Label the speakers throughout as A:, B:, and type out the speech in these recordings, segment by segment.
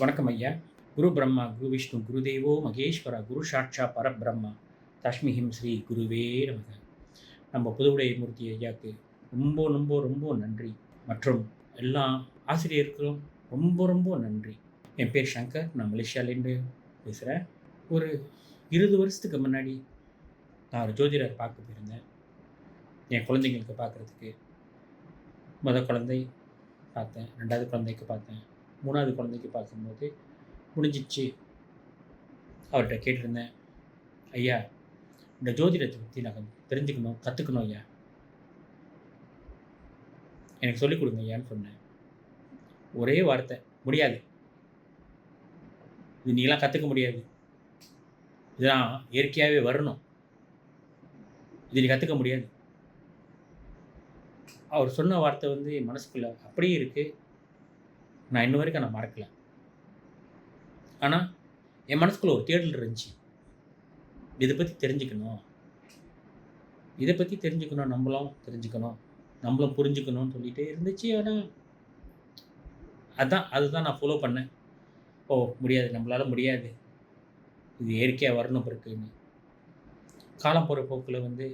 A: வணக்கம் ஐயா. குரு பிரம்மா, குரு விஷ்ணு, குருதேவோ மகேஸ்வரா, குரு சாட்சா பரபிரம்மா, தஸ்மிஹிம் ஸ்ரீ குருவே நமக. நம்ம புதுவுடை மூர்த்தி ஐயாவுக்கு ரொம்ப ரொம்ப ரொம்ப நன்றி. மற்றும் எல்லா ஆசிரியர்களுக்கும் ரொம்ப ரொம்ப நன்றி. என் பேர் சங்கர். நான் மலேசியாலேருந்து பேசுகிறேன். ஒரு 20 வருஷத்துக்கு முன்னாடி நான் ஒரு ஜோதிடர் பார்க்க போயிருந்தேன். என் குழந்தைங்களுக்கு பார்க்குறதுக்கு. முதல் குழந்தை பார்த்தேன், 2வது குழந்தைக்கு பார்த்தேன், 3வது குழந்தைக்கு பார்க்கும்போது முடிஞ்சிச்சு. அவர்கிட்ட கேட்டிருந்தேன், ஐயா இந்த ஜோதிடத்தை பற்றி நான் தெரிஞ்சுக்கணும், கற்றுக்கணும் ஐயா, எனக்கு சொல்லிக் கொடுங்க ஐயான்னு சொன்னேன். ஒரே வார்த்தை, முடியாது, இது நீலாம் கற்றுக்க முடியாது, இதெல்லாம் இயற்கையாகவே வரணும், இது நீ கற்றுக்க முடியாது. அவர் சொன்ன வார்த்தை என் மனசுக்குள்ளே அப்படியே இருக்குது. நான் இன்ன வரைக்கும் நான் மறக்கலை. ஆனால் என் மனசுக்குள்ளே ஒரு தேடல் இருந்துச்சு, இதை பற்றி தெரிஞ்சுக்கணும், இதை பற்றி தெரிஞ்சுக்கணும், நம்மளும் தெரிஞ்சுக்கணும், நம்மளும் புரிஞ்சுக்கணும்னு சொல்லிகிட்டே இருந்துச்சு. ஆனால் அதுதான் நான் ஃபாலோ பண்ணேன். முடியாது, நம்மளால் முடியாது, இது இயற்கையாக வரணும் பிறக்குன்னு. காலம் போகிற போக்கில்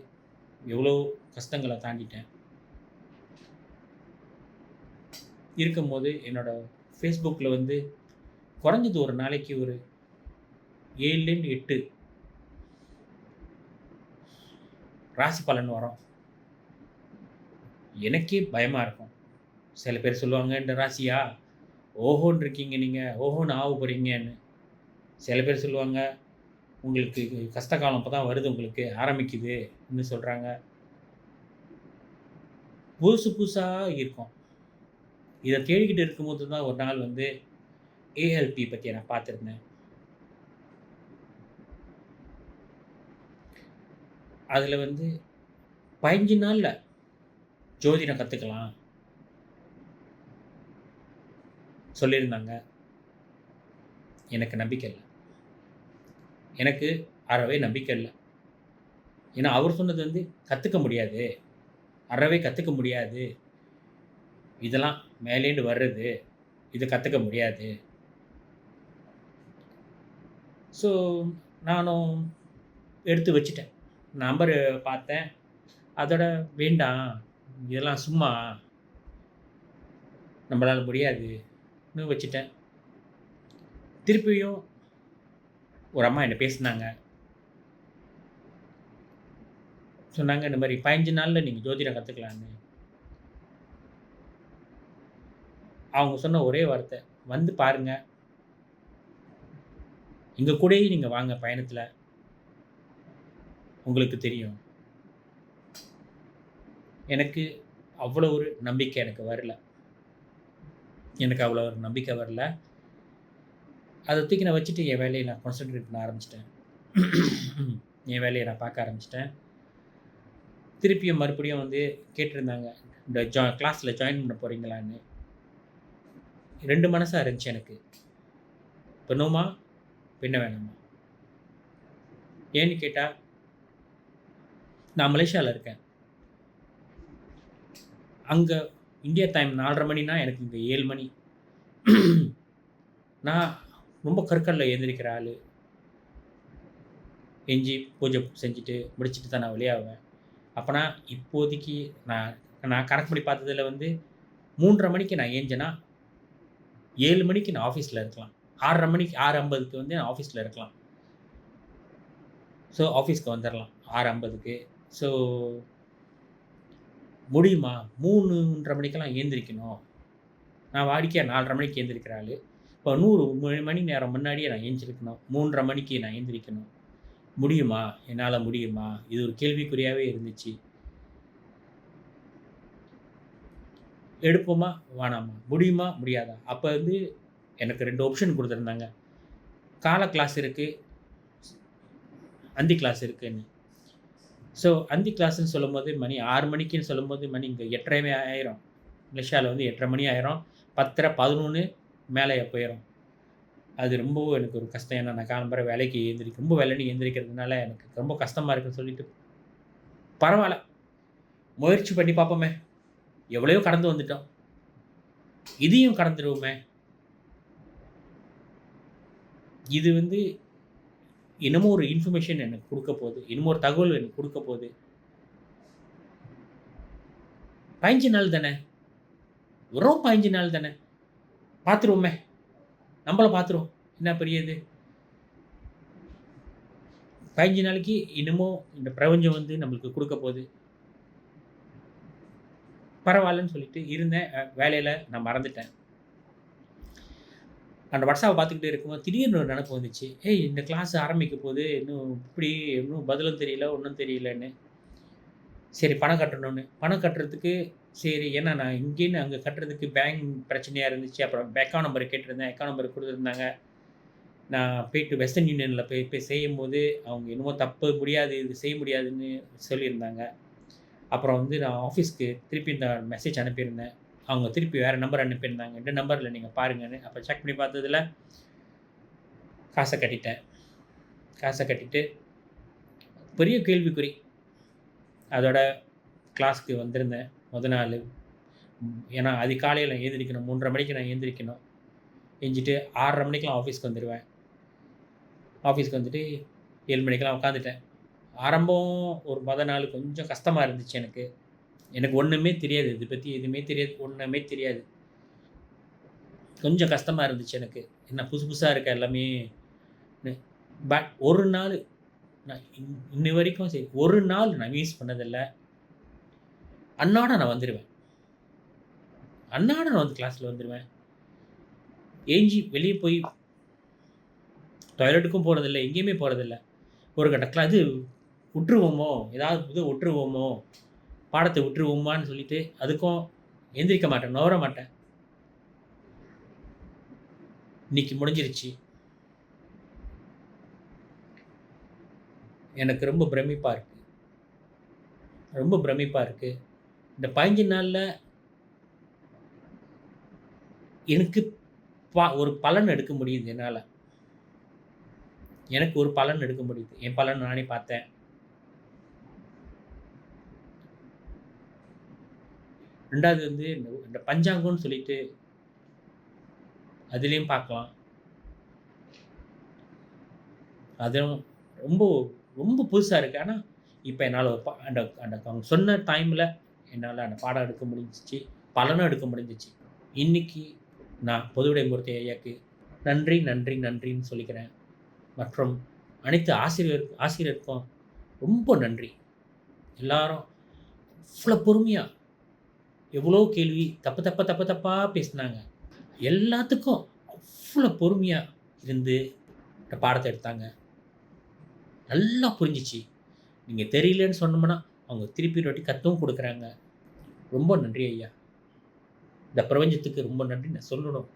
A: எவ்வளோ கஷ்டங்களை தாண்டிட்டேன். இருக்கும்போது என்னோடய ஃபேஸ்புக்கில் குறைஞ்சது ஒரு நாளைக்கு ஒரு 7லேருந்து 8 ராசி பலன் வரும். எனக்கே பயமாக இருக்கும். சில பேர் சொல்லுவாங்க, இந்த ராசியா ஓஹோன்னு இருக்கீங்க, நீங்கள் ஓஹோன்னு ஆக போகிறீங்கன்னு. சில பேர் சொல்லுவாங்க, உங்களுக்கு கஷ்ட காலம் இப்போ தான் வருது, உங்களுக்கு ஆரம்பிக்குதுன்னு சொல்கிறாங்க. புதுசு புதுசாக இருக்கும். இதை தேடிக்கிட்டு இருக்கும்போது தான் ஒரு நாள் ஏஎல்பி பற்றி நான் பார்த்துருந்தேன். அதில் 15 நாளில் ஜோதிடம் கற்றுக்கலாம் சொல்லியிருந்தாங்க. எனக்கு நம்பிக்கை இல்லை, எனக்கு அறவே நம்பிக்கை இல்லை. ஏன்னா அவர் சொன்னது கற்றுக்க முடியாது, அறவே கற்றுக்க முடியாது, இதெல்லாம் மேலேண்டு வர்றது, இது கற்றுக்க முடியாது. ஸோ நானும் எடுத்து வச்சுட்டேன். நம்பரு பார்த்தேன், அதோட வேண்டாம், இதெல்லாம் சும்மா நம்மளால் முடியாதுன்னு வச்சுட்டேன். திருப்பியும் ஒரு அம்மா என்ன பேசினாங்க. சொன்னாங்க, இந்த மாதிரி 15 நாளில் நீங்கள் ஜோதிடம் கற்றுக்கலான்னு. அவங்க சொன்ன ஒரே வார்த்தை, பாருங்கள், எங்கள் கூடயே நீங்கள் வாங்க பயணத்தில், உங்களுக்கு தெரியும். எனக்கு அவ்வளோ ஒரு நம்பிக்கை வரல. அதை தூக்கி நான் வச்சுட்டு என் வேலையை நான் கான்சன்ட்ரேட் பண்ண ஆரம்பிச்சிட்டேன். என் வேலையை நான் பார்க்க ஆரம்பிச்சிட்டேன். திருப்பியும் மறுபடியும் கேட்டிருந்தாங்க, இந்த கிளாஸில் ஜாயின் பண்ண போகிறீங்களான்னு. 2 மனசாக இருந்துச்சு எனக்கு, பண்ணுமா பின்ன வேணாமா. ஏன்னு கேட்டால், நான் மலேசியாவில் இருக்கேன். அங்கே இந்தியா டைம் 4:30 மணினா எனக்கு இங்கே 7 மணி. நான் ரொம்ப கற்கல்ல எழுந்திரிக்கிற ஆள். எஞ்சி பூஜை செஞ்சுட்டு முடிச்சுட்டு தான் நான் வெளியாகுவேன். அப்போனா இப்போதைக்கு நான் கணக்கு பண்ணி பார்த்ததில் 3:30 மணிக்கு நான் ஏஞ்சேன்னா 7 மணிக்கு நான் ஆஃபீஸில் இருக்கலாம். 6:30 மணிக்கு 6:50க்கு நான் ஆஃபீஸில் இருக்கலாம். ஸோ ஆஃபீஸ்க்கு வந்துடலாம் 6:50க்கு. ஸோ முடியுமா? 3:30 மணிக்கெல்லாம் ஏந்திரிக்கணும். நான் வாடிக்கையாக 4:30 மணிக்கு ஏந்திரிக்கிற ஆள். இப்போ 100 மணி நேரம் முன்னாடியே நான் ஏந்திரிக்கணும். 3:30 மணிக்கு நான் ஏந்திரிக்கணும். முடியுமா? என்னால் முடியுமா? இது ஒரு கேள்விக்குறியாகவே இருந்துச்சு. எடுப்போமா வேணாமா? முடியுமா முடியாதா? அப்போ எனக்கு 2 ஆப்ஷன் கொடுத்துருந்தாங்க. காலை கிளாஸ் இருக்குது, அந்தி கிளாஸ் இருக்குதுன்னு. ஸோ அந்தி கிளாஸ்ன்னு சொல்லும்போது மணி 6 மணிக்குன்னு சொல்லும்போது மணி இங்கே 8:30 ஆயிரும். மலேசியாவில் 8:30 மணி ஆயிரும். 10:30 11 மேலே போயிடும். அது ரொம்பவும் எனக்கு ஒரு கஷ்டம். ஏன்னா நான் காலம்பர வேலைக்கு ரொம்ப வேலைன்னு எழுந்திரிக்கிறதுனால எனக்கு ரொம்ப கஷ்டமாக இருக்குன்னு சொல்லிட்டு, பரவாயில்ல முயற்சி பண்ணி பார்ப்போமே, எவ்வளையோ கடந்து வந்துட்டோம், இதையும் கடந்துடுவோமே இது வந்து என்னமோ ஒரு இன்ஃபர்மேஷன் எனக்கு குடுக்க போது. என்னமோ ஒரு தகவல் எனக்கு குடுக்க போது. 15 நாள் தானே. வெறும் 15 நாள் தானே. பார்த்துருவோமே. நம்மள பார்த்துருவோம். என்ன பெரிய இது. 15 நாளைக்கு என்னமோ இந்த பிரபஞ்சம் வந்து நம்மளுக்கு குடுக்க போது. பரவாயில்லன்னு சொல்லிட்டு இருந்தேன். வேலையில நான் மறந்துட்டேன். அந்த WhatsApp பார்த்துக்கிட்டே இருக்கும்போது திடீர்னு ஒரு நெனப்பு வந்துச்சு. ஏய் இந்த கிளாஸ் ஆரம்பிக்க போது. இன்னும் பதிலும் தெரியல, ஒண்ணும் தெரியலன்னு. சரி பணம் கட்டணும்னு. பணம் கட்டுறதுக்கு சரி ஏன்னா நான் இங்கேருந்து அங்க கட்டுறதுக்கு பேங்க் பிரச்சனையா இருந்துச்சு. அப்புறம் அக்கவுண்ட் நம்பர் கேட்டிருந்தேன். அக்கவுண்ட் நம்பர் குடுத்துருந்தாங்க. நான் போயிட்டு வெஸ்டர்ன் யூனியன்ல போய் செய்யும்போது, அவங்க என்னமோ தப்பு முடியாது, இது செய்ய முடியாதுன்னு சொல்லியிருந்தாங்க. அப்புறம் வந்து நான் ஆஃபீஸ்க்கு திருப்பி இந்த மெசேஜ் அனுப்பியிருந்தேன். அவங்க திருப்பி வேற நம்பர் அனுப்பியிருந்தாங்க. இந்த நம்பர்ல நீங்க பாருங்கன்னு. அப்ப செக் பண்ணி பார்த்ததுல காச கட்டிட்டேன். காச கட்டிட்டு பெரிய கேள்விக்குறி. அதோட கிளாஸ்க்கு வந்திருந்தேன் மொத நாளு. ஏன்னா அதிகாலையில எந்திரிக்கணும். 3:30 மணிக்கு நான் எந்திரிக்கணும். எஞ்சிட்டு 6:30 மணிக்கெல்லாம் ஆஃபீஸ்க்கு வந்துருவேன். ஆஃபீஸ்க்கு வந்துட்டு 7 மணிக்கெல்லாம் உட்காந்துட்டேன். ஆரம்பம் ஒரு மொத நாள் கொஞ்சம் கஷ்டமா இருந்துச்சு எனக்கு. எனக்கு ஒண்ணுமே தெரியாது. இத பத்தி எதுவுமே தெரியாது. ஒண்ணுமே தெரியாது. கொஞ்சம் கஷ்டமா இருந்துச்சு எனக்கு. என்ன புதுசு புதுசா இருக்கு எல்லாமே. பட் ஒரு நாள் நான் இன்னி வரைக்கும் சரி, ஒரு நாள் நான் மிஸ் பண்ணதில்ல. அன்னாடம் நான் வந்துருவேன். அன்னாடம் நான் வந்து கிளாஸ்ல வந்துருவேன். ஏஞ்சி வெளிய போய் டாய்லெட்டுக்கும் போறதில்ல, எங்கேயுமே போறதில்ல. ஒரு கட்டத்தில அது விட்டுருவோமோ, ஏதாவது இது விட்டுருவோமோ, பாடத்த விட்டுருவோமான்னு சொல்லிட்டு, அதுக்கும் எந்திரிக்க மாட்டேன், நகர மாட்டேன். இன்னைக்கு முடிஞ்சிருச்சு. எனக்கு ரொம்ப பிரமிப்பா இருக்கு. ரொம்ப பிரமிப்பா இருக்கு. இந்த 15 நாள்ல எனக்கு ஒரு பலன் எடுக்க முடியுது என்னால. எனக்கு ஒரு பலன் எடுக்க முடியுது. என் பலன் நானே பார்த்தேன். 2வது வந்து இந்த பஞ்சாங்கம்னு சொல்லிட்டு அதிலயும் பார்க்கலாம். அதுவும் ரொம்ப ரொம்ப புதுசா இருக்கு. ஆனா, இப்ப என்னால அந்த அந்த அவங்க சொன்ன டைம்ல என்னால அந்த பாடம் எடுக்க முடிஞ்சுச்சு. பலனும் எடுக்க முடிஞ்சுச்சு. இன்னைக்கு நான் பொதுவுடைமூர்த்தி ஐயாக்கு நன்றி, நன்றி, நன்றின்னு சொல்லிக்கிறேன். மற்றும் அனைத்து ஆசிரியருக்கும் ரொம்ப நன்றி. எல்லாரும் அவ்ளோ பொறுமையா, எவ்வளோ கேள்வி தப்பா பேசினாங்க. எல்லாத்துக்கும் அவ்ளோ பொறுமையா இருந்து இந்த பாடத்த எடுத்தாங்க. நல்லா புரிஞ்சுச்சு. நீங்க தெரியலன்னு சொன்னோம்னா, அவங்க திருப்பி ஒரு வாட்டி கத்தும் குடுக்குறாங்க. ரொம்ப நன்றி ஐயா. இந்த பிரபஞ்சத்துக்கு ரொம்ப நன்றி நான் சொல்லணும்.